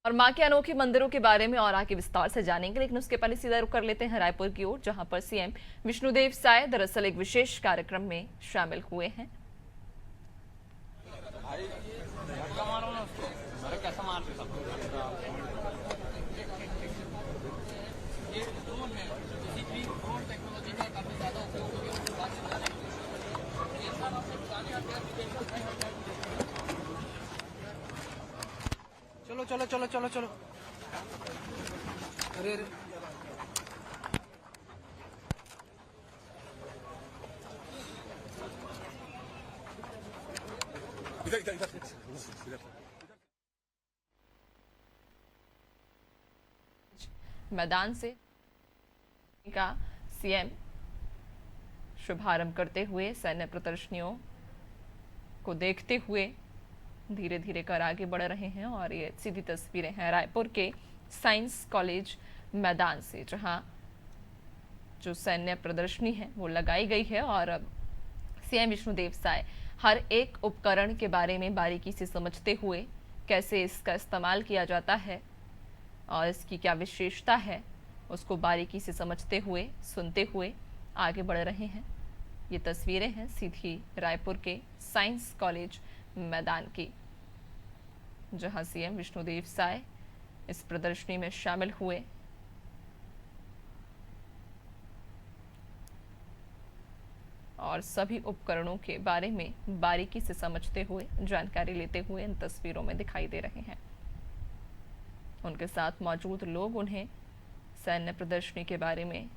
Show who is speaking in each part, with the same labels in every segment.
Speaker 1: और मां के अनोखे मंदिरों के बारे में और आगे विस्तार से जानेंगे, लेकिन उसके पहले सीधा रुख कर लेते हैं रायपुर की ओर, जहां पर सीएम विष्णुदेव साय दरअसल एक विशेष कार्यक्रम में शामिल हुए हैं।
Speaker 2: चलो चलो चलो चलो चलो। अरे अरे
Speaker 1: मैदान से का सीएम शुभारंभ करते हुए सैन्य प्रदर्शनियों को देखते हुए धीरे धीरे कर आगे बढ़ रहे हैं। और ये सीधी तस्वीरें हैं रायपुर के साइंस कॉलेज मैदान से, जहां जो सैन्य प्रदर्शनी है वो लगाई गई है। और सीएम विष्णुदेव साय हर एक उपकरण के बारे में बारीकी से समझते हुए, कैसे इसका इस्तेमाल किया जाता है और इसकी क्या विशेषता है, उसको बारीकी से समझते हुए, सुनते हुए आगे बढ़ रहे हैं। ये तस्वीरें हैं सीधी रायपुर के साइंस कॉलेज मैदान की, जहां सीएम विष्णुदेव साय इस प्रदर्शनी में शामिल हुए। और सभी उपकरणों के बारे में बारीकी से समझते हुए, जानकारी लेते हुए इन तस्वीरों में दिखाई दे रहे हैं। उनके साथ मौजूद लोग उन्हें सैन्य प्रदर्शनी के बारे में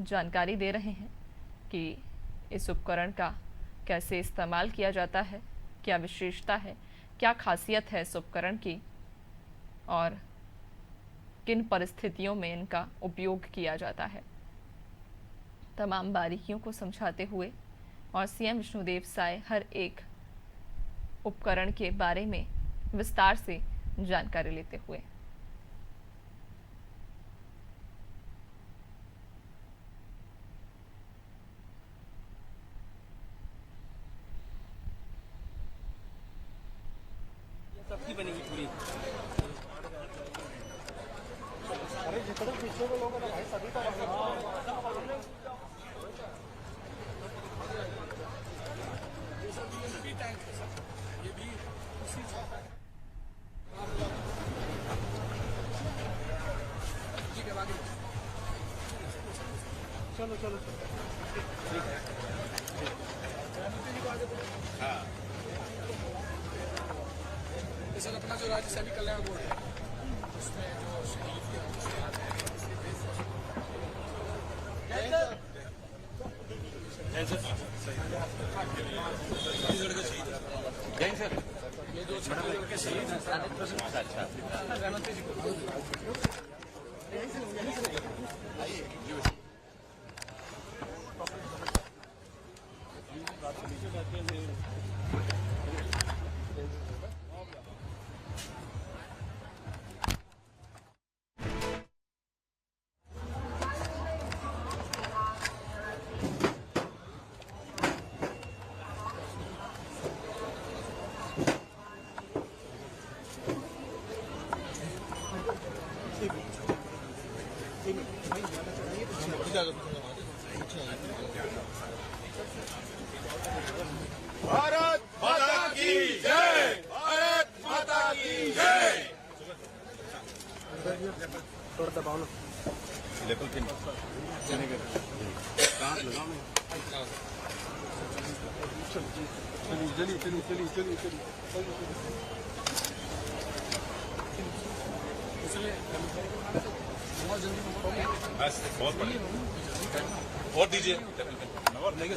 Speaker 1: जानकारी दे रहे हैं कि इस उपकरण का कैसे इस्तेमाल किया जाता है, क्या विशेषता है, क्या खासियत है इस उपकरण की और किन परिस्थितियों में इनका उपयोग किया जाता है। तमाम बारीकियों को समझाते हुए और सीएम विष्णुदेव साय हर एक उपकरण के बारे में विस्तार से जानकारी लेते हुए।
Speaker 2: सबकी बनेगी पूरी। अरे जितने पीछे के लोग हैं ना भाई, सभी का ये भी उसी चलो चलो चलो ठीक है। हाँ, सर अपना जो राज्य सैनिक कल्याण बोर्ड है उसमें जो शहीद के सर ये जो छत्तीसगढ़ के शहीद हैं, अच्छा गृहमंत्री जी को भारत माता की जय, भारत माता की जय। थोड़ा दबाओ ना, लेवल पिन कहाँ लगाओ ना। चलिए चलिए चलिए चलिए चलिए बहुत जल्दी बस बहुत बढ़िया। और दीजिए और नहीं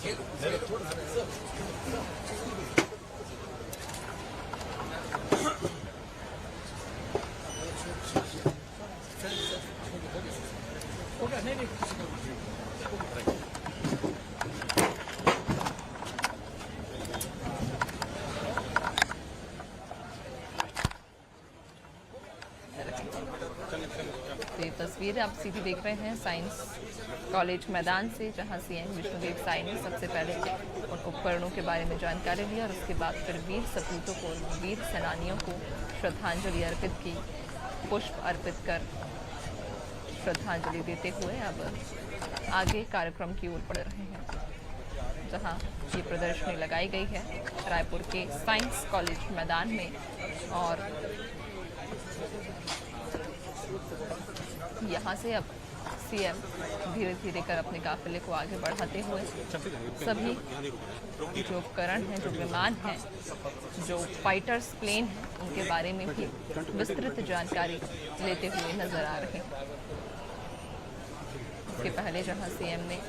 Speaker 1: तो ये तस्वीर आप सीधी देख रहे हैं साइंस कॉलेज मैदान से, जहां सीएम विष्णुदेव साय ने सबसे पहले उन उपकरणों के बारे में जानकारी ली और उसके बाद फिर वीर सपूतों को, वीर सेनानियों को श्रद्धांजलि अर्पित की। पुष्प अर्पित कर श्रद्धांजलि देते हुए अब आगे कार्यक्रम की ओर बढ़ रहे हैं, जहां ये प्रदर्शनी लगाई गई है रायपुर के साइंस कॉलेज मैदान में। और यहाँ से अब सीएम धीरे धीरे कर अपने काफिले को आगे बढ़ाते हुए सभी जो उपकरण हैं, जो विमान हैं, जो फाइटर्स प्लेन हैं, उनके बारे में भी विस्तृत जानकारी लेते हुए नजर आ रहे हैं। इसके पहले जहां सीएम ने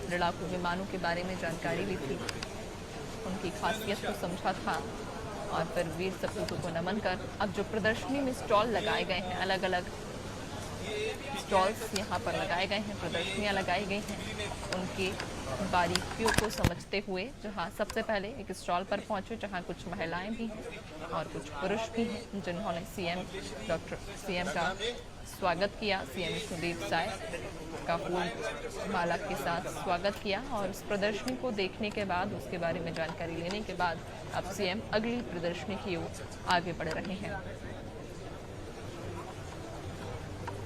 Speaker 1: लड़ाकू विमानों के बारे में जानकारी ली थी, उनकी खासियत को समझा था और फिर वीर सपूतों को नमन कर अब जो प्रदर्शनी में स्टॉल लगाए गए हैं, अलग अलग स्टॉल्स यहाँ पर लगाए गए हैं, प्रदर्शनियाँ लगाई गई हैं, उनकी बारीकियों को समझते हुए जहाँ सबसे पहले एक स्टॉल पर पहुँचे जहाँ कुछ महिलाएं भी हैं और कुछ पुरुष भी हैं, जिन्होंने सीएम का स्वागत किया। सीएम विष्णुदेव साय का फूल माला के साथ स्वागत किया और उस प्रदर्शनी को देखने के बाद, उसके बारे में जानकारी लेने के बाद अब सीएम अगली प्रदर्शनी की ओर आगे बढ़ रहे हैं।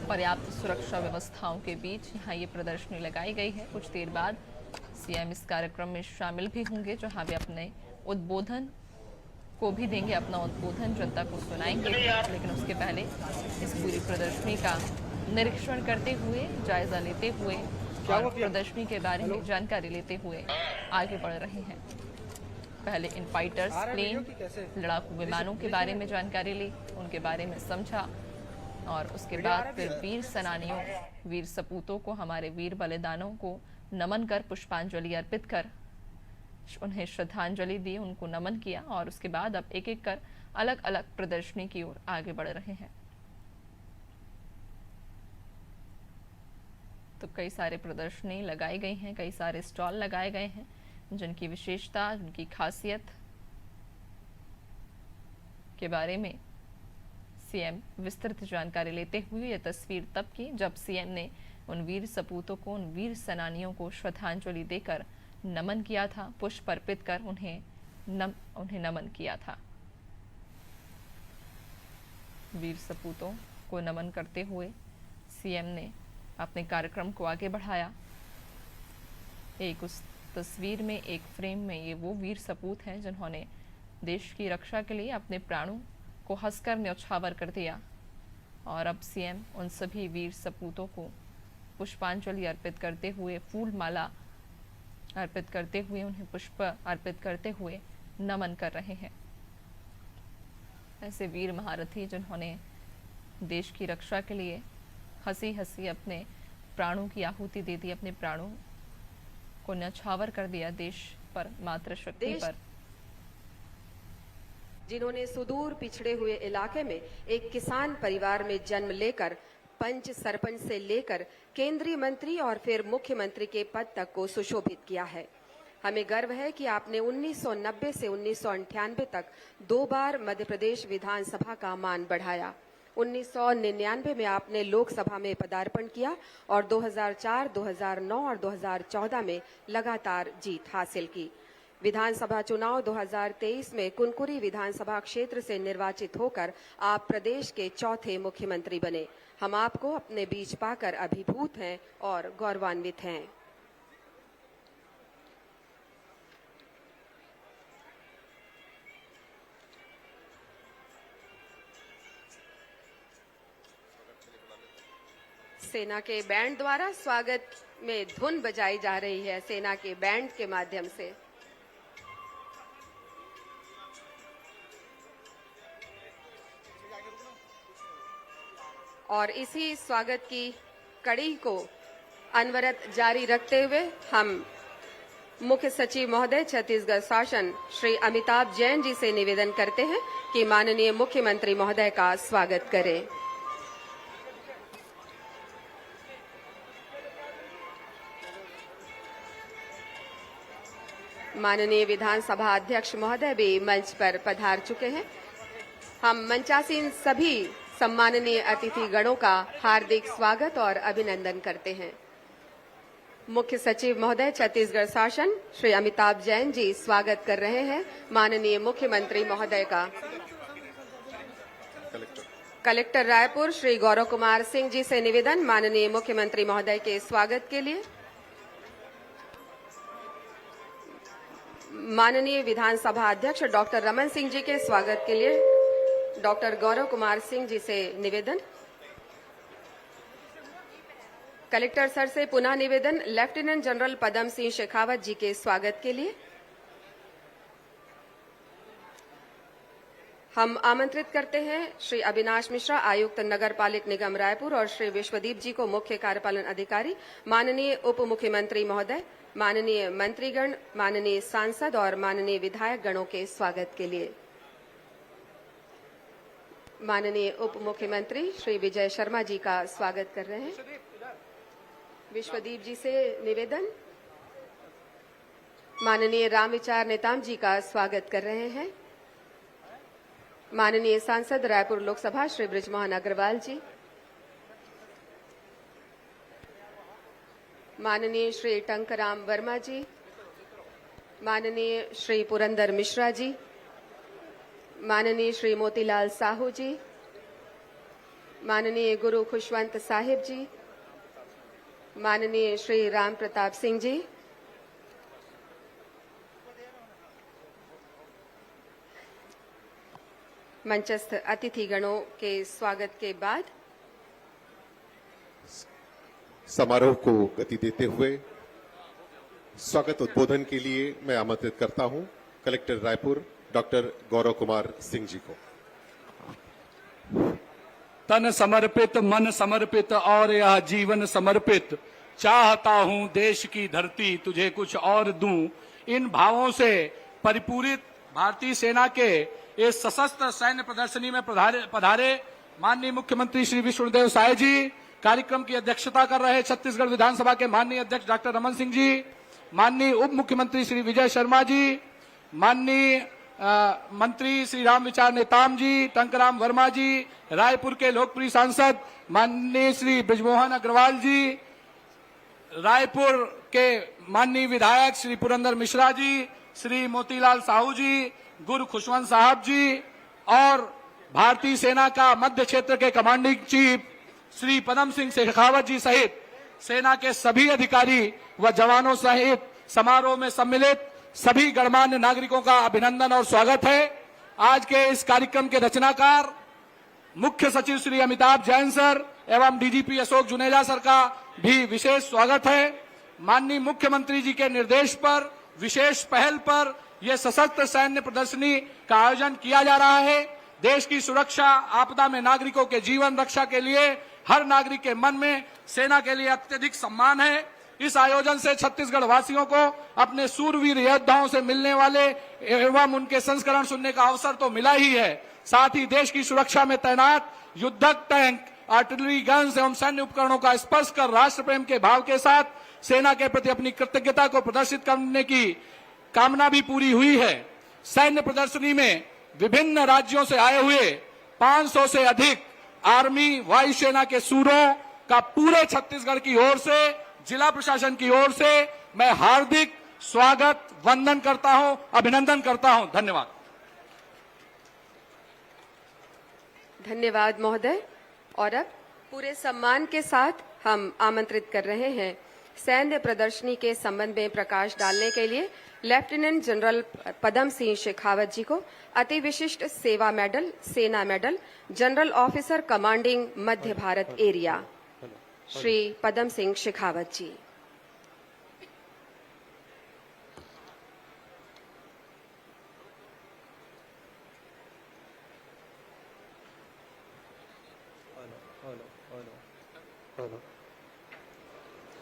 Speaker 1: पर्याप्त सुरक्षा व्यवस्थाओं के बीच यहाँ ये प्रदर्शनी लगाई गई है। कुछ देर बाद सीएम इस कार्यक्रम में शामिल भी होंगे, जहाँ वे अपने उद्बोधन को भी देंगे, अपना उद्बोधन जनता को सुनाएंगे। लेकिन उसके पहले इस पूरी प्रदर्शनी का निरीक्षण करते हुए, जायजा लेते हुए और प्रदर्शनी के बारे में जानकारी लेते हुए आगे बढ़ रहे हैं। पहले इन फाइटर्स प्लेन, लड़ाकू विमानों के बारे में जानकारी ली, उनके बारे में समझा और उसके बाद फिर वीर सेनानियों, वीर सपूतों को, हमारे वीर बलिदानों को नमन कर, पुष्पांजलि अर्पित कर उन्हें श्रद्धांजलि दी, उनको नमन किया और उसके बाद अब एक एक कर अलग अलग प्रदर्शनी की ओर आगे बढ़ रहे हैं। तो कई सारे प्रदर्शनी लगाई गई हैं, कई सारे स्टॉल लगाए गए हैं, जिनकी विशेषता, जिनकी खासियत के बारे में सीएम विस्तृत जानकारी लेते हुए ये तस्वीर तब की जब सीएम ने उन वीर सपूतों को, उन वीर सेनानियों को श्रद्धांजलि देकर नमन किया था, पुष्प अर्पित कर उन्हें नमन किया था। वीर सपूतों को नमन करते हुए सीएम ने अपने कार्यक्रम को आगे बढ़ाया। एक उस तस्वीर में, एक फ्रेम में ये वो वीर सपूत हैं जिन्होंने देश की रक्षा के लिए अपने प्राणों को हंसकर न्यौछावर कर दिया और अब सीएम उन सभी वीर सपूतों को पुष्पांजलि अर्पित करते हुए, फूल माला अर्पित करते हुए, उन्हें पुष्प अर्पित करते हुए नमन कर रहे हैं। ऐसे वीर महारथी जिन्होंने देश की रक्षा के लिए हंसी हंसी अपने प्राणों की आहुति दे दी, अपने प्राणों को न्यौछावर कर दिया देश पर, मातृशक्ति पर।
Speaker 3: जिन्होंने सुदूर पिछड़े हुए इलाके में एक किसान परिवार में जन्म लेकर पंच सरपंच से लेकर केंद्रीय मंत्री और फिर मुख्यमंत्री के पद तक को सुशोभित किया है। हमें गर्व है कि आपने 1990 से 1998 तक 2 बार मध्य प्रदेश विधानसभा का मान बढ़ाया। 1999 में आपने लोकसभा में पदार्पण किया और 2004, 2009 और 2014 में लगातार जीत हासिल की। विधानसभा चुनाव 2023 में कुनकुरी विधानसभा क्षेत्र से निर्वाचित होकर आप प्रदेश के चौथे मुख्यमंत्री बने। हम आपको अपने बीच पाकर अभिभूत हैं और गौरवान्वित हैं। सेना के बैंड द्वारा स्वागत में धुन बजाई जा रही है, सेना के बैंड के माध्यम से। और इसी स्वागत की कड़ी को अनवरत जारी रखते हुए हम मुख्य सचिव महोदय छत्तीसगढ़ शासन श्री अमिताभ जैन जी से निवेदन करते हैं कि माननीय मुख्यमंत्री महोदय का स्वागत करें। माननीय विधानसभा अध्यक्ष महोदय भी मंच पर पधार चुके हैं। हम मंचासीन सभी सम्माननीय अतिथि गणों का हार्दिक स्वागत और अभिनंदन करते हैं। मुख्य सचिव महोदय छत्तीसगढ़ शासन श्री अमिताभ जैन जी स्वागत कर रहे हैं माननीय मुख्यमंत्री महोदय का। कलेक्टर रायपुर श्री गौरव कुमार सिंह जी से निवेदन माननीय मुख्यमंत्री महोदय के स्वागत के लिए। माननीय विधानसभा अध्यक्ष डॉक्टर रमन सिंह जी के स्वागत के लिए डॉक्टर गौरव कुमार सिंह जी से निवेदन। कलेक्टर सर से पुनः निवेदन लेफ्टिनेंट जनरल पदम सिंह शेखावत जी के स्वागत के लिए। हम आमंत्रित करते हैं श्री अविनाश मिश्रा आयुक्त नगर पालिक निगम रायपुर और श्री विश्वदीप जी को मुख्य कार्यपालन अधिकारी, माननीय उप मुख्यमंत्री महोदय, माननीय मंत्रीगण, माननीय सांसद और माननीय विधायक गणों के स्वागत के लिए। माननीय उप मुख्यमंत्री श्री विजय शर्मा जी का स्वागत कर रहे हैं। विश्वदीप जी से निवेदन माननीय रामविचार नेताम जी का स्वागत कर रहे हैं। माननीय सांसद रायपुर लोकसभा श्री बृजमोहन अग्रवाल जी, माननीय श्री टंकराम वर्मा जी, माननीय श्री पुरंदर मिश्रा जी, माननीय श्री मोतीलाल साहू जी, माननीय गुरु खुशवंत साहिब जी, माननीय श्री राम प्रताप सिंह जी, मंचस्थ अतिथिगणों के स्वागत के बाद
Speaker 4: समारोह को गति देते हुए स्वागत उद्बोधन के लिए मैं आमंत्रित करता हूं कलेक्टर रायपुर डॉक्टर गौरव कुमार सिंह जी को।
Speaker 5: तन समर्पित, मन समर्पित और यह जीवन समर्पित, चाहता हूं देश की धरती तुझे कुछ और दूं। इन भावों से परिपूरित भारतीय सेना के इस सशस्त्र सैन्य प्रदर्शनी में पधारे माननीय मुख्यमंत्री श्री विष्णुदेव साय जी, कार्यक्रम की अध्यक्षता कर रहे छत्तीसगढ़ विधानसभा के माननीय अध्यक्ष डॉक्टर रमन सिंह जी, माननीय उप मुख्यमंत्री श्री विजय शर्मा जी, माननीय मंत्री श्री रामविचार नेताम जी, टंकराम वर्मा जी, रायपुर के लोकप्रिय सांसद माननीय श्री बृजमोहन अग्रवाल जी, रायपुर के माननीय विधायक श्री पुरंदर मिश्रा जी, श्री मोतीलाल साहू जी, गुरु खुशवंत साहब जी और भारतीय सेना का मध्य क्षेत्र के कमांडिंग चीफ श्री पदम सिंह शेखावत जी सहित सेना के सभी अधिकारी व जवानों सहित समारोह में सम्मिलित सभी गणमान्य नागरिकों का अभिनंदन और स्वागत है। आज के इस कार्यक्रम के रचनाकार मुख्य सचिव श्री अमिताभ जैन सर एवं डीजीपी अशोक जुनेजा सर का भी विशेष स्वागत है। माननीय मुख्यमंत्री जी के निर्देश पर विशेष पहल पर यह सशस्त्र सैन्य प्रदर्शनी का आयोजन किया जा रहा है। देश की सुरक्षा, आपदा में नागरिकों के जीवन रक्षा के लिए हर नागरिक के मन में सेना के लिए अत्यधिक सम्मान है। इस आयोजन से छत्तीसगढ़ वासियों को अपने सूरवीर योद्धाओं से मिलने वाले एवं उनके संस्करण सुनने का अवसर तो मिला ही है, साथ ही देश की सुरक्षा में तैनात युद्धक टैंक, आर्टिलरी गन्स एवं सैन्य उपकरणों का स्पर्श कर राष्ट्र प्रेम के भाव के साथ सेना के प्रति अपनी कृतज्ञता को प्रदर्शित करने की कामना भी पूरी हुई है। सैन्य प्रदर्शनी में विभिन्न राज्यों से आए हुए 500 से अधिक आर्मी वायुसेना के सूरों का पूरे छत्तीसगढ़ की ओर से, जिला प्रशासन की ओर से मैं हार्दिक स्वागत, वंदन करता हूं, अभिनंदन करता हूं। धन्यवाद।
Speaker 3: धन्यवाद महोदय। और अब पूरे सम्मान के साथ हम आमंत्रित कर रहे हैं सैन्य प्रदर्शनी के संबंध में प्रकाश डालने के लिए लेफ्टिनेंट जनरल पदम सिंह शेखावत जी को अति विशिष्ट सेवा मेडल, सेना medal, general officer commanding Madhya Bharat area, Shri Padam Singh Shekhawat ji.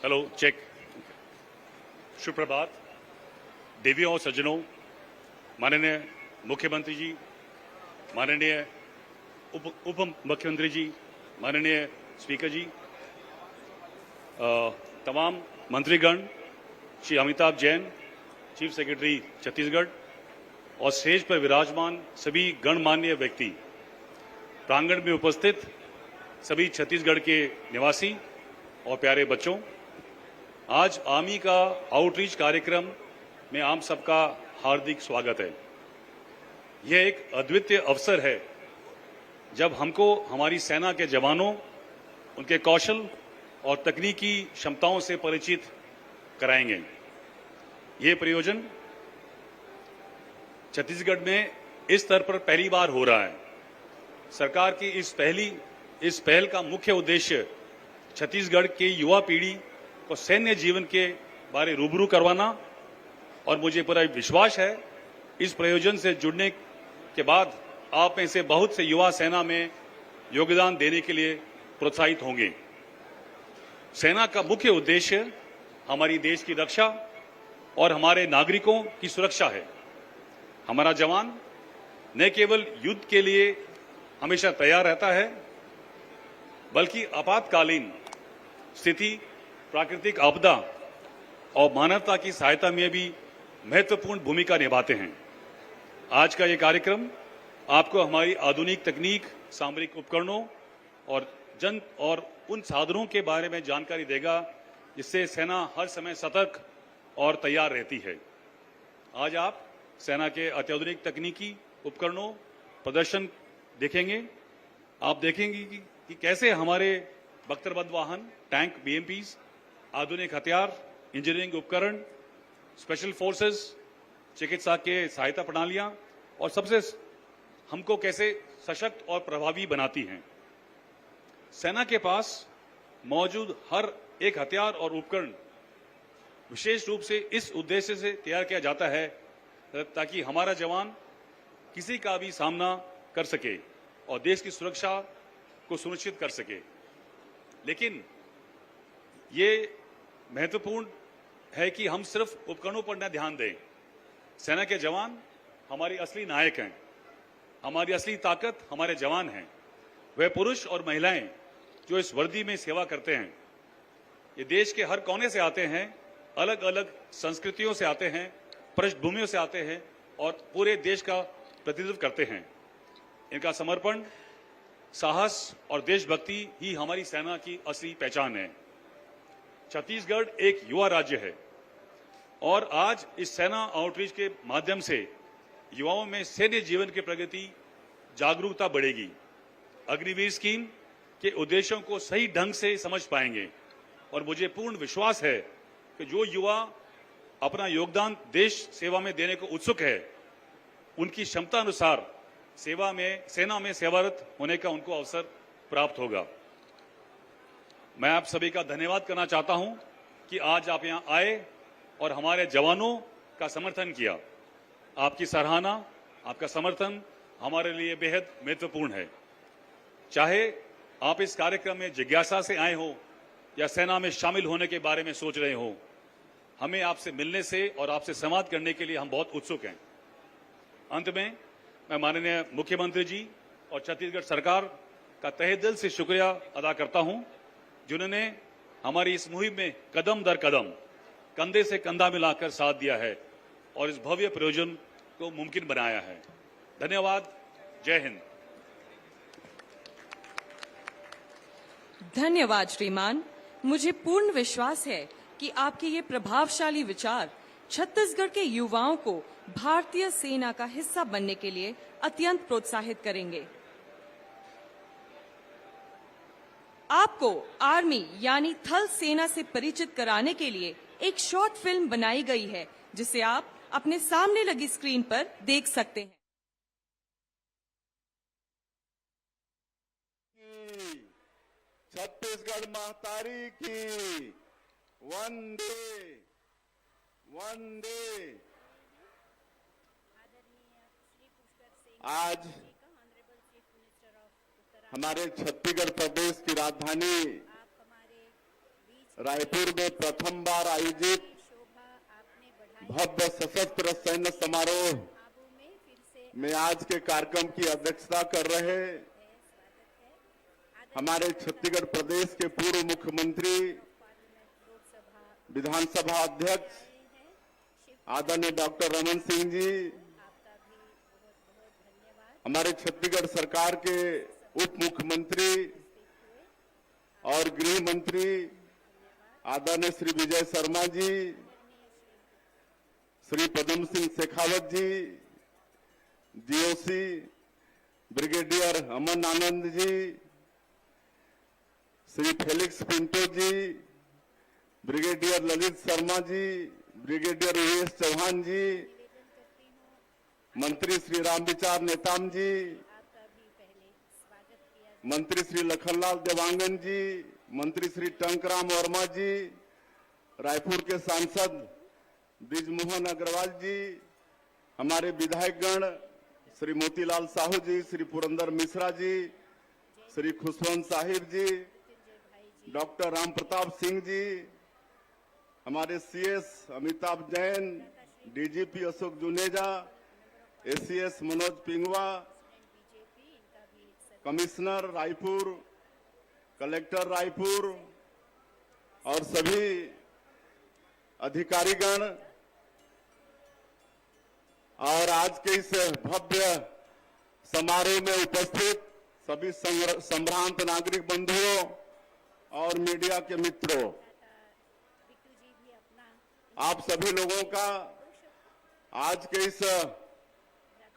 Speaker 6: Hello, check. शुभ प्रभात देवियों और सज्जनों, माननीय मुख्यमंत्री जी, माननीय उप मुख्यमंत्री जी, माननीय स्पीकर जी, तमाम मंत्रीगण, श्री अमिताभ जैन, चीफ सेक्रेटरी छत्तीसगढ़ और स्टेज पर विराजमान सभी गणमान्य व्यक्ति, प्रांगण में उपस्थित सभी छत्तीसगढ़ के निवासी और प्यारे बच्चों, आज आर्मी का आउटरीच कार्यक्रम में आप सबका हार्दिक स्वागत है। यह एक अद्वितीय अवसर है जब हमको हमारी सेना के जवानों, उनके कौशल और तकनीकी क्षमताओं से परिचित कराएंगे। ये प्रयोजन छत्तीसगढ़ में इस स्तर पर पहली बार हो रहा है। सरकार की इस पहल का मुख्य उद्देश्य छत्तीसगढ़ के युवा पीढ़ी को सैन्य जीवन के बारे रूबरू करवाना, और मुझे पूरा विश्वास है इस प्रयोजन से जुड़ने के बाद आप में से बहुत से युवा सेना में योगदान देने के लिए प्रोत्साहित होंगे। सेना का मुख्य उद्देश्य हमारी देश की रक्षा और हमारे नागरिकों की सुरक्षा है। हमारा जवान न केवल युद्ध के लिए हमेशा तैयार रहता है, बल्कि आपातकालीन स्थिति, प्राकृतिक आपदा और मानवता की सहायता में भी महत्वपूर्ण भूमिका निभाते हैं। आज का ये कार्यक्रम आपको हमारी आधुनिक तकनीक, सामरिक उपकरणों और उन साधनों के बारे में जानकारी देगा जिससे सेना हर समय सतर्क और तैयार रहती है। आज आप सेना के अत्याधुनिक तकनीकी उपकरणों प्रदर्शन देखेंगे। आप देखेंगे कि कैसे हमारे बख्तरबंद वाहन, टैंक, बीएमपीज, आधुनिक हथियार, इंजीनियरिंग उपकरण, स्पेशल फोर्सेस, चिकित्सा के सहायता प्रणालियां और सबसे हमको कैसे सशक्त और प्रभावी बनाती हैं। सेना के पास मौजूद हर एक हथियार और उपकरण विशेष रूप से इस उद्देश्य से तैयार किया जाता है ताकि हमारा जवान किसी का भी सामना कर सके और देश की सुरक्षा को सुनिश्चित कर सके। लेकिन ये महत्वपूर्ण है कि हम सिर्फ उपकरणों पर न ध्यान दें। सेना के जवान हमारी असली नायक हैं। हमारी असली ताकत हमारे जवान हैं। वह पुरुष और महिलाएं जो इस वर्दी में सेवा करते हैं। ये देश के हर कोने से आते हैं, अलग अलग संस्कृतियों से आते हैं, पृष्ठभूमियों से आते हैं और पूरे देश का प्रतिनिधित्व करते हैं। इनका समर्पण, साहस और देशभक्ति ही हमारी सेना की असली पहचान है। छत्तीसगढ़ एक युवा राज्य है और आज इस सेना आउटरीच के माध्यम से युवाओं में सैन्य जीवन के प्रगति जागरूकता बढ़ेगी। अग्निवीर स्कीम के उद्देश्यों को सही ढंग से समझ पाएंगे और मुझे पूर्ण विश्वास है कि जो युवा अपना योगदान देश सेवा में देने को उत्सुक है, उनकी क्षमता अनुसार सेना में सेवारत होने का उनको अवसर प्राप्त होगा। मैं आप सभी का धन्यवाद करना चाहता हूं कि आज आप यहां आए और हमारे जवानों का समर्थन किया। आपकी सराहना, आपका समर्थन हमारे लिए बेहद महत्वपूर्ण है। चाहे आप इस कार्यक्रम में जिज्ञासा से आए हो या सेना में शामिल होने के बारे में सोच रहे हो, हमें आपसे मिलने से और आपसे संवाद करने के लिए हम बहुत उत्सुक हैं। अंत में मैं माननीय मुख्यमंत्री जी और छत्तीसगढ़ सरकार का तहे दिल से शुक्रिया अदा करता हूं, जिन्होंने हमारी इस मुहिम में कदम दर कदम, कंधे से कंधा मिलाकर साथ दिया है और इस भव्य प्रयोजन को मुमकिन बनाया है। धन्यवाद। जय हिंद।
Speaker 7: धन्यवाद श्रीमान। मुझे पूर्ण विश्वास है कि आपके ये प्रभावशाली विचार छत्तीसगढ़ के युवाओं को भारतीय सेना का हिस्सा बनने के लिए अत्यंत प्रोत्साहित करेंगे। आपको आर्मी यानी थल सेना से परिचित कराने के लिए एक शॉर्ट फिल्म बनाई गई है, जिसे आप अपने सामने लगी स्क्रीन पर देख सकते हैं।
Speaker 8: छत्तीसगढ़ महतारी की वंदे वंदे। आज हमारे छत्तीसगढ़ प्रदेश की राजधानी रायपुर में प्रथम बार आयोजित भव्य सशस्त्र सैन्य समारोह में आज के कार्यक्रम की अध्यक्षता कर रहे हमारे छत्तीसगढ़ प्रदेश के पूर्व मुख्यमंत्री, विधानसभा अध्यक्ष आदरणीय डॉक्टर रमन सिंह जी, हमारे छत्तीसगढ़ सरकार के उप मुख्यमंत्री और गृह मंत्री आदरणीय श्री विजय शर्मा जी, श्री पद्म सिंह शेखावत जी, GOC brigadier Aman Anand ji, Shri Felix Pinto जी, brigadier Lalit Sharma ji, brigadier VS Chauhan जी, मंत्री श्री रामविचार नेताम जी, मंत्री श्री लखनलाल देवांगन जी, मंत्री श्री टंकराम वर्मा जी, रायपुर के सांसद ब्रिजमोहन अग्रवाल जी, हमारे विधायकगण श्री मोतीलाल साहू जी, श्री पुरंदर मिश्रा जी, श्री खुशवंत साहिब जी, डॉक्टर राम प्रताप सिंह जी, हमारे CS Amitabh Jain, DGP Ashok Juneja, ACS Manoj Pingua, commissioner Raipur, collector Raipur और सभी अधिकारीगण और आज के इस भव्य समारोह में उपस्थित सभी संभ्रांत नागरिक बंधुओं और मीडिया के मित्रों, आप सभी लोगों का आज के इस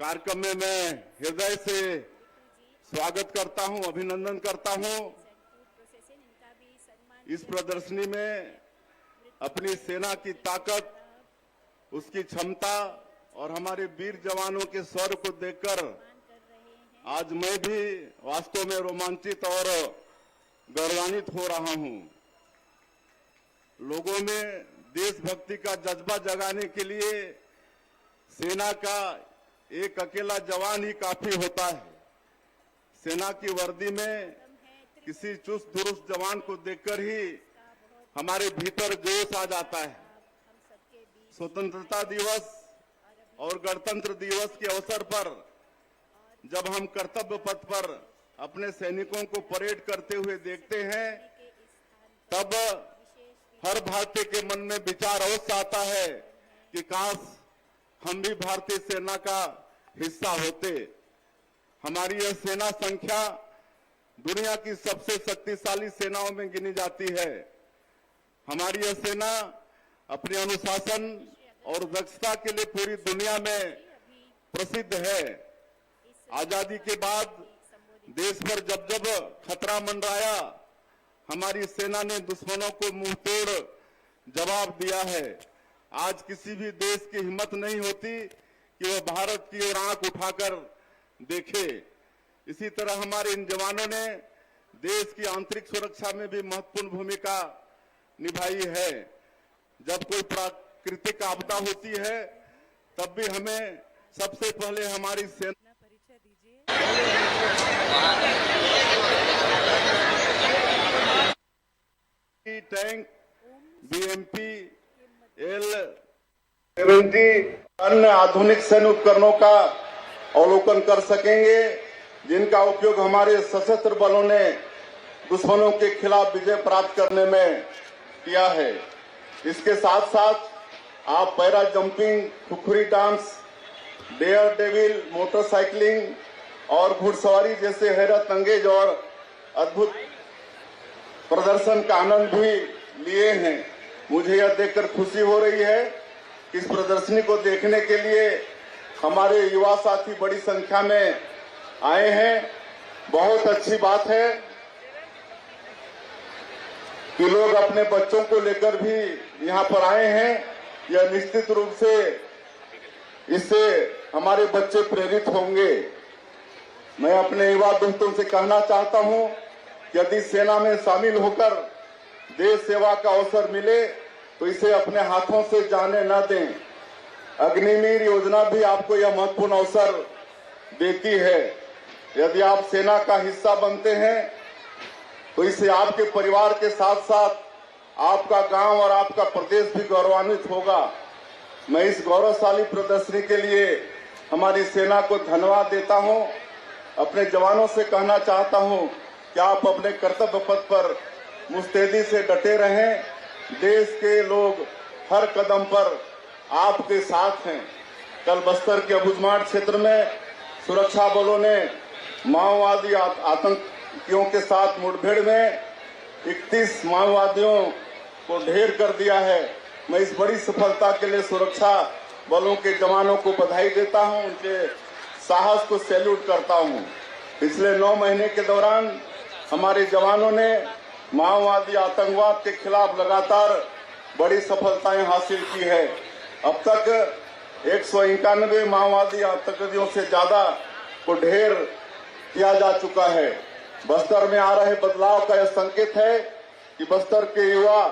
Speaker 8: कार्यक्रम में मैं हृदय से स्वागत करता हूं, अभिनंदन करता हूं। इस प्रदर्शनी में अपनी सेना की ताकत, उसकी क्षमता और हमारे वीर जवानों के स्वर को देखकर आज मैं भी वास्तव में रोमांचित और गौरवान्वित हो रहा हूं। लोगों में देशभक्ति का जज्बा जगाने के लिए सेना का एक अकेला जवान ही काफी होता है। सेना की वर्दी में किसी चुस्त दुरुस्त जवान को देखकर ही हमारे भीतर जोश आ जाता है। स्वतंत्रता दिवस और गणतंत्र दिवस के अवसर पर जब हम कर्तव्य पथ पर अपने सैनिकों को परेड करते हुए देखते हैं, तब हर भारतीय के मन में विचार अवश्य आता है कि काश हम भी भारतीय सेना का हिस्सा होते। हमारी यह सेना संख्या दुनिया की सबसे शक्तिशाली सेनाओं में गिनी जाती है। हमारी यह सेना अपने अनुशासन और दक्षता के लिए पूरी दुनिया में प्रसिद्ध है। आजादी के बाद देश पर जब जब खतरा मंडराया, हमारी सेना ने दुश्मनों को मुंहतोड़ जवाब दिया है। आज किसी भी देश की हिम्मत नहीं होती कि वह भारत की ओर आंख उठाकर देखे। इसी तरह हमारे इन जवानों ने देश की आंतरिक सुरक्षा में भी महत्वपूर्ण भूमिका निभाई है। जब कोई प्राकृतिक आपदा होती है, तब भी हमें सबसे पहले हमारी सेना टैंक, बीएमपी, L-70 अन्य आधुनिक सैन्य उपकरणों का अवलोकन कर सकेंगे, जिनका उपयोग हमारे सशस्त्र बलों ने दुश्मनों के खिलाफ विजय प्राप्त करने में किया है। इसके साथ साथ आप para jumping, khukri dance, daredevil, motorcycling और घुड़सवारी जैसे हैरत अंगेज और अद्भुत प्रदर्शन का आनंद भी लिए हैं। मुझे यह देखकर खुशी हो रही है कि इस प्रदर्शनी को देखने के लिए हमारे युवा साथी बड़ी संख्या में आए हैं। बहुत अच्छी बात है कि लोग अपने बच्चों को लेकर भी यहाँ पर आए हैं। यह निश्चित रूप से इससे हमारे बच्चे प्रेरित होंगे। मैं अपने युवा दोस्तों से कहना चाहता हूँ कि यदि सेना में शामिल होकर देश सेवा का अवसर मिले तो इसे अपने हाथों से जाने न दें। अग्निवीर योजना भी आपको यह महत्वपूर्ण अवसर देती है। यदि आप सेना का हिस्सा बनते हैं तो इससे आपके परिवार के साथ साथ आपका गांव और आपका प्रदेश भी गौरवान्वित होगा। मैं इस गौरवशाली प्रदर्शनी के लिए हमारी सेना को धन्यवाद देता हूं। अपने जवानों से कहना चाहता हूं कि आप अपने कर्तव्य पथ पर मुस्तैदी से डटे रहें। देश के लोग हर कदम पर आपके साथ हैं। कल बस्तर के अबुझमाड़ क्षेत्र में सुरक्षा बलों ने माओवादी आतंकियों के साथ मुठभेड़ में 31 माओवादियों को ढेर कर दिया है। मैं इस बड़ी सफलता के लिए सुरक्षा बलों के जवानों को बधाई देता हूं, उनके साहस को सैल्यूट करता हूं। पिछले 9 महीने के दौरान हमारे जवानों ने माओवादी आतंकवाद के खिलाफ लगातार बड़ी सफलताएं हासिल की है। अब तक 191 माओवादी आतंकवादियों से ज्यादा को ढेर किया जा चुका है। बस्तर में आ रहे बदलाव का यह संकेत है कि बस्तर के युवा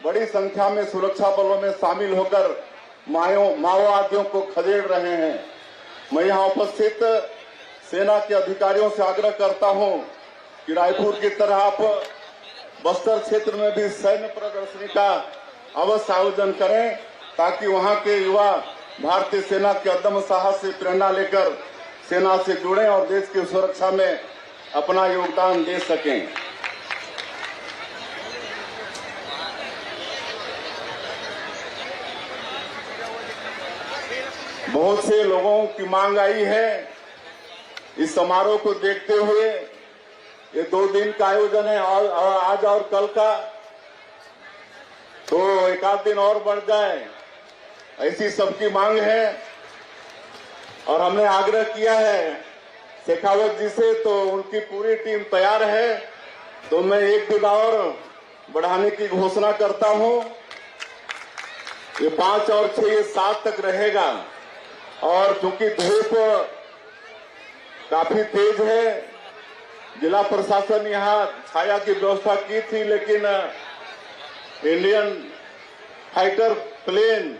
Speaker 8: बड़ी संख्या में सुरक्षा बलों में शामिल होकर माओवादियों को खदेड़ रहे हैं। मैं यहां उपस्थित सेना के अधिकारियों से आग्रह करता हूं कि रायपुर की तरह आप बस्तर क्षेत्र में भी सैन्य प्रदर्शनी का अवश्य आयोजन करें, ताकि वहां के युवा भारतीय सेना के अदम्य साहस से प्रेरणा लेकर सेना से जुड़ें और देश की सुरक्षा में अपना योगदान दे सकें। बहुत से लोगों की मांग आई है। इस समारोह को देखते हुए ये 2 दिन का आयोजन है और आज और कल का, तो 1 आध दिन और बढ़ जाए, ऐसी सबकी मांग है। और हमने आग्रह किया है शेखावत जी से, तो उनकी पूरी टीम तैयार है। तो मैं 1 दिन और बढ़ाने की घोषणा करता हूं। ये 5 और 6 ये 7 तक रहेगा। और चूंकि धूप काफी तेज है, जिला प्रशासन यहां छाया की व्यवस्था की थी, लेकिन इंडियन फाइटर प्लेन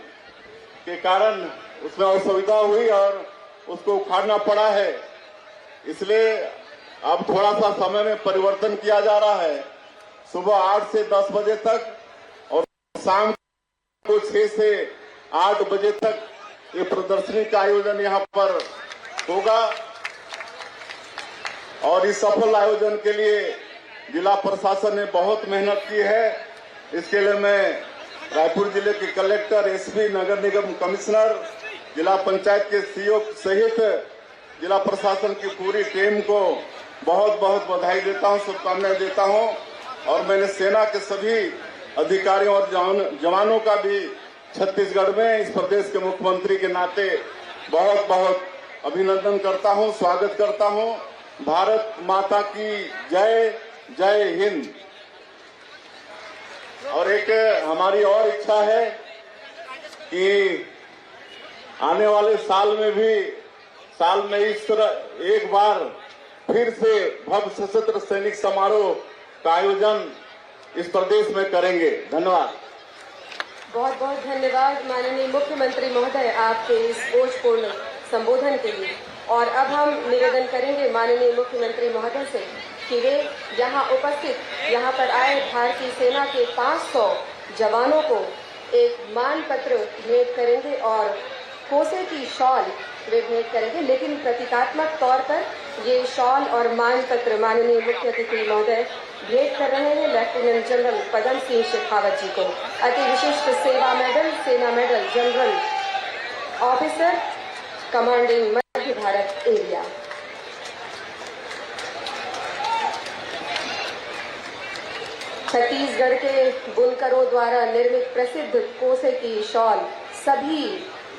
Speaker 8: के कारण उसमें असुविधा हुई और उसको उखाड़ना पड़ा है। इसलिए अब थोड़ा सा समय में परिवर्तन किया जा रहा है। सुबह 8 से 10 बजे तक और शाम को 6 से 8 बजे तक ये प्रदर्शनी का आयोजन यहाँ पर होगा। और इस सफल आयोजन के लिए जिला प्रशासन ने बहुत मेहनत की है। इसके लिए मैं रायपुर जिले के कलेक्टर, एसपी, नगर निगम कमिश्नर, जिला पंचायत के सीईओ सहित जिला प्रशासन की पूरी टीम को बहुत बहुत बधाई देता हूं, शुभकामनाएं देता हूं। और मैंने सेना के सभी अधिकारियों और जवानों का भी छत्तीसगढ़ में इस प्रदेश के मुख्यमंत्री के नाते बहुत बहुत अभिनंदन करता हूं, स्वागत करता हूं। भारत माता की जय, जय हिंद। और एक हमारी और इच्छा है कि आने वाले साल में इस तरह एक बार फिर से भव्य सशस्त्र सैनिक समारोह का आयोजन इस प्रदेश में करेंगे। धन्यवाद।
Speaker 3: बहुत बहुत धन्यवाद माननीय मुख्यमंत्री महोदय आपके इस ओजपूर्ण संबोधन के लिए। और अब हम निवेदन करेंगे माननीय मुख्यमंत्री महोदय से कि वे यहाँ उपस्थित यहाँ पर आए भारतीय सेना के 500 जवानों को एक मान पत्र भेंट करेंगे और कोसे की शॉल वे भेंट करेंगे। लेकिन प्रतीकात्मक तौर पर ये शॉल और मान पत्र माननीय मुख्य अतिथि महोदय भेंट कर रहे हैं लेफ्टिनेंट जनरल पदम सिंह शेखावत जी को। अति विशिष्ट सेवा मेडल, सेना medal, general officer commanding Madhya Bharat area. Chhattisgarh के बुनकरों द्वारा निर्मित प्रसिद्ध कोसे की शॉल सभी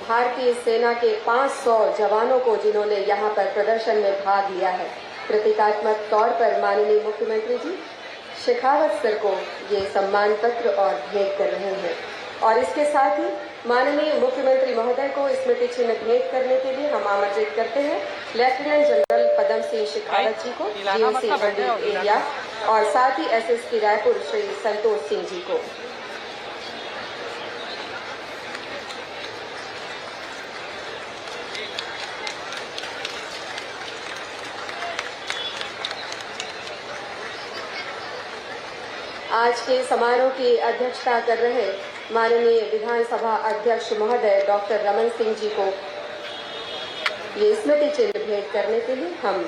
Speaker 3: भारतीय सेना के 500 जवानों को, जिन्होंने यहां पर प्रदर्शन में भाग लिया है, प्रतीकात्मक तौर पर माननीय मुख्यमंत्री जी शेखावत सर को ये सम्मान पत्र और भेंट कर रहे हैं। और इसके साथ ही माननीय मुख्यमंत्री महोदय को स्मृति चिन्ह भेंट करने के लिए हम आमंत्रित करते हैं लेफ्टिनेंट जनरल पदम सिंह शेखावत जी को, जीएमसी मंडी एरिया, और साथ ही एसएसपी रायपुर श्री संतोष सिंह जी को। आज के समारोह की अध्यक्षता कर रहे माननीय विधानसभा अध्यक्ष महोदय डॉक्टर रमन सिंह जी को ये स्मृति चिन्ह भेंट करने के लिए हम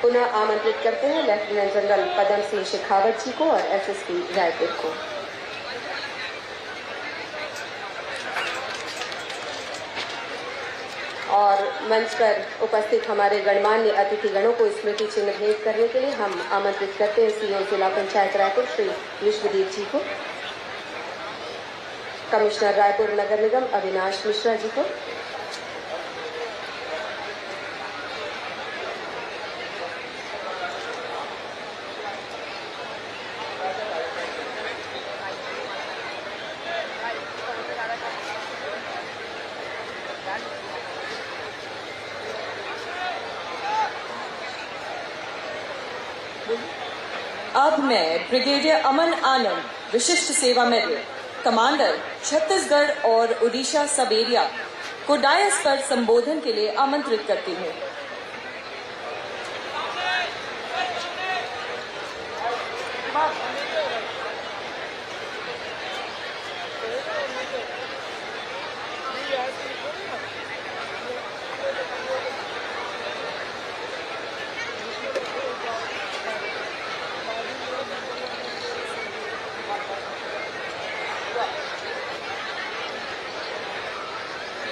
Speaker 3: पुनः आमंत्रित करते हैं लेफ्टिनेंट जनरल पदम सिंह शेखावत जी को और एसएसपी रायपुर को। और मंच पर उपस्थित हमारे गणमान्य अतिथिगणों को स्मृति चिन्ह भेंट करने के लिए हम आमंत्रित करते हैं सीईओ जिला पंचायत रायपुर श्री विश्वदीप जी को, कमिश्नर रायपुर नगर निगम अविनाश मिश्रा जी को,
Speaker 7: अब मैं ब्रिगेडियर अमन आनंद, विशिष्ट सेवा मेडल, कमांडर छत्तीसगढ़ और उड़ीसा सब एरिया को डायस पर संबोधन के लिए आमंत्रित करती हूँ।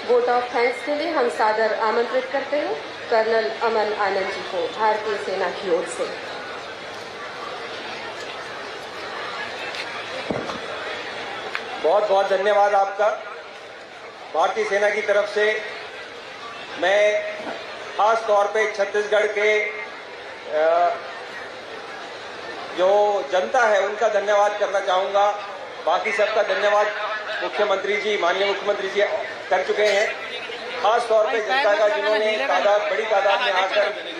Speaker 3: वोट ऑफ थैंक्स के लिए हम सादर आमंत्रित करते हैं कर्नल अमन आनंद जी को भारतीय सेना की ओर से।
Speaker 9: बहुत बहुत धन्यवाद आपका। भारतीय सेना की तरफ से मैं खास तौर पे छत्तीसगढ़ के जो जनता है उनका धन्यवाद करना चाहूंगा। बाकी सबका धन्यवाद मुख्यमंत्री जी, माननीय मुख्यमंत्री जी कर चुके हैं। खास तौर पे जनता का जिन्होंने बड़ी तादाद में आकर